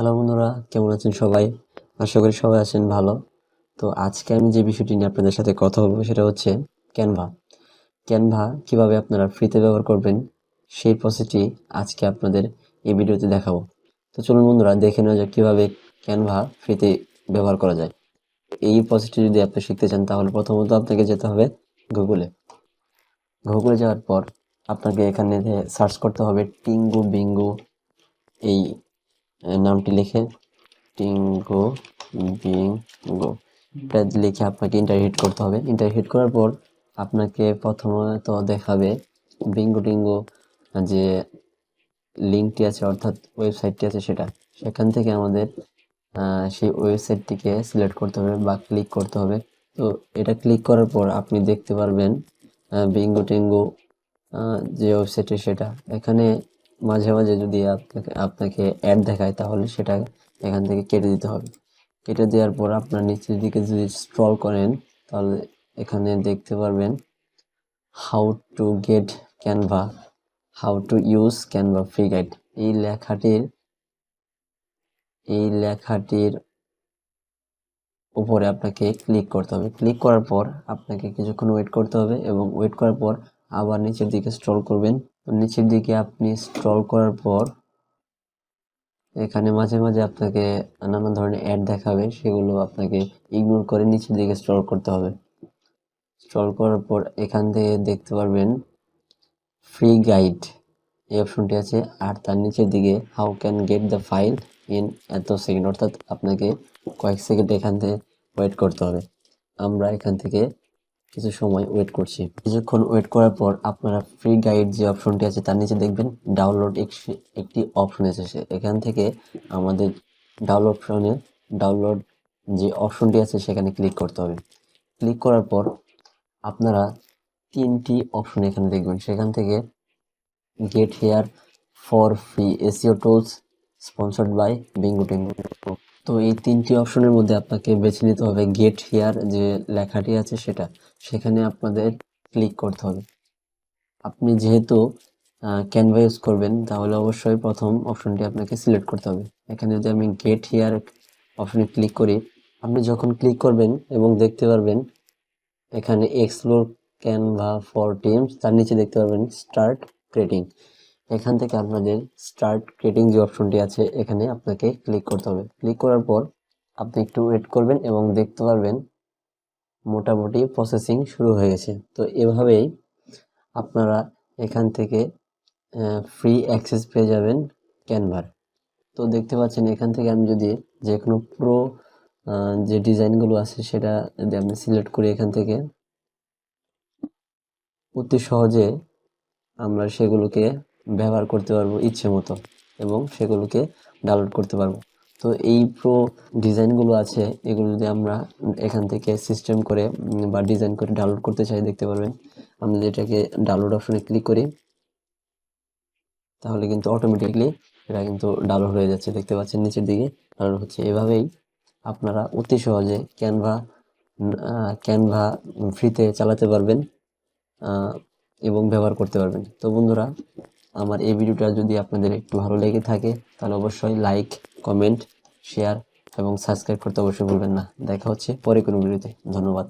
Hello বন্ধুরা, কেমন আছেন সবাই? আশা করি সবাই আছেন ভালো। তো আজকে আমি যে বিষয়টি নিয়ে আপনাদের সাথে কথা বলবো সেটা হচ্ছে ক্যানভা। ক্যানভা কিভাবে আপনারা ফ্রিতে ব্যবহার করবেন সেই প্রসেসটি আজকে আপনাদের এই ভিডিওতে দেখাবো। তো চলুন বন্ধুরা, দেখে নেওয়া যাক কিভাবে ক্যানভা ফ্রিতে ব্যবহার করা যায়। এই প্রসেসটি যদি আপনি শিখতে চান তাহলে প্রথমত আপনাকে যেতে হবে গুগলে। গুগলে যাওয়ার পর আপনাকে এখানে সার্চ করতে হবে টিঙ্গু বিঙ্গু এই নামটি লিখে টিঙ্গো বিঙ্গো এটা লিখে আপনাকে ইন্টার হিট করতে হবে। ইন্টার হিট করার পর আপনাকে প্রথমত দেখাবে বিঙ্গো টিঙ্গো যে লিঙ্কটি আছে অর্থাৎ ওয়েবসাইটটি আছে সেখান থেকে আমাদের সেই ওয়েবসাইটটিকে সিলেক্ট করতে হবে বা ক্লিক করতে হবে। তো এটা ক্লিক করার পর আপনি দেখতে পারবেন বিঙ্গো টিঙ্গো যে ওয়েবসাইটটি সেটা। এখানে মাঝে মাঝে যদি আপনাকে অ্যাড দেখায় তাহলে সেটা এখান থেকে কেটে দিতে হবে। কেটে দেওয়ার পর আপনার নিচের দিকে যদি স্ক্রল করেন তাহলে এখানে দেখতে পারবেন how to get Canva, how to use Canva free guide. এই লেখাটির উপরে আপনাকে ক্লিক করতে হবে। ক্লিক করার পর আপনাকে কিছুক্ষণ ওয়েট করতে হবে এবং ওয়েট করার পর আবার নিচের দিকে স্ক্রল করবেন। নিচের দিকে আপনি স্ক্রল করার পর এখানে মাঝে মাঝে আপনাকে নানা ধরনের অ্যাড দেখাবে, সেগুলো আপনাকে ইগনোর করে নিচের দিকে স্ক্রল করতে হবে। স্ক্রল করার পর এখান থেকে দেখতে পারবেন ফ্রি গাইড এই অপশনটি আছে, আর তার নিচের দিকে how can get the file in এত সেকেন্ড, অর্থাৎ আপনাকে কয়েক সেকেন্ড এখান থেকে ওয়েট করতে হবে। আমরা এখান থেকে কিছু সময় ওয়েট করছি। কিছুক্ষণ ওয়েট করার পর আপনারা ফ্রি গাইড যে অপশনটি আছে তার নিচে দেখবেন ডাউনলোড একটি অপশন এসেছে। এখান থেকে আমাদের ডাউনলোড যে অপশনটি আছে সেখানে ক্লিক করতে হবে। ক্লিক করার পর আপনারা তিনটি অপশন এখানে দেখবেন, সেখান থেকে get here for free SEO tools sponsored by Bingo Tingo. তো এই তিনটি অপশনের মধ্যে আপনাকে বেছে নিতে হবে গেট হেয়ার যে লেখাটি আছে সেখানে আপনাদের ক্লিক করতে হবে। আপনি যেহেতু ক্যানভা ইউজ করবেন তাহলে অবশ্যই প্রথম অপশনটি আপনাকে সিলেক্ট করতে হবে। এখানে যদি আমি গেট হেয়ার অপশনে ক্লিক করি, আপনি যখন ক্লিক করবেন এবং দেখতে পারবেন এখানে এক্সপ্লোর ক্যানভা ফর টিমস, তার নিচে দেখতে পারবেন স্টার্ট ক্রিয়েটিং। এখান থেকে আপনাদের স্টার্ট ক্রিয়েটিং যে অপশনটি আছে এখানে আপনাকে ক্লিক করতে হবে। ক্লিক করার পর আপনি একটু ওয়েট করবেন এবং দেখতে পারবেন মোটামুটি প্রসেসিং শুরু হয়ে গেছে। তো এভাবেই আপনারা এখান থেকে ফ্রি অ্যাক্সেস পেয়ে যাবেন ক্যানভার। তো দেখতে পাচ্ছেন এখান থেকে আমি যদি যে কোনো প্রো যে ডিজাইনগুলো আছে সেটা যদি আমি সিলেক্ট করি, এখান থেকে অতি সহজে আমরা সেগুলোকে ব্যবহার করতে পারবো ইচ্ছে মতো এবং সেগুলোকে ডাউনলোড করতে পারবো। তো এই প্রো ডিজাইনগুলো আছে, এগুলো যদি আমরা এখান থেকে সিস্টেম করে বা ডিজাইন করে ডাউনলোড করতে চাই, দেখতে পারবেন আমরা যেটাকে ডাউনলোড অপশনে ক্লিক করি তাহলে কিন্তু অটোমেটিকলি এটা কিন্তু ডাউনলোড হয়ে যাচ্ছে। দেখতে পাচ্ছেন নিচের দিকে ডাউনলোড হচ্ছে। এভাবেই আপনারা অতি সহজে ক্যানভা ফ্রিতে চালাতে পারবেন এবং ব্যবহার করতে পারবেন। তো বন্ধুরা, আমার এই ভিডিওটা যদি আপনাদের একটু ভালো লেগে থাকে তাহলে অবশ্যই লাইক, কমেন্ট, শেয়ার এবং সাবস্ক্রাইব করতে অবশ্যই ভুলবেন না। দেখা হচ্ছে পরে কোনো ভিডিওতে। ধন্যবাদ।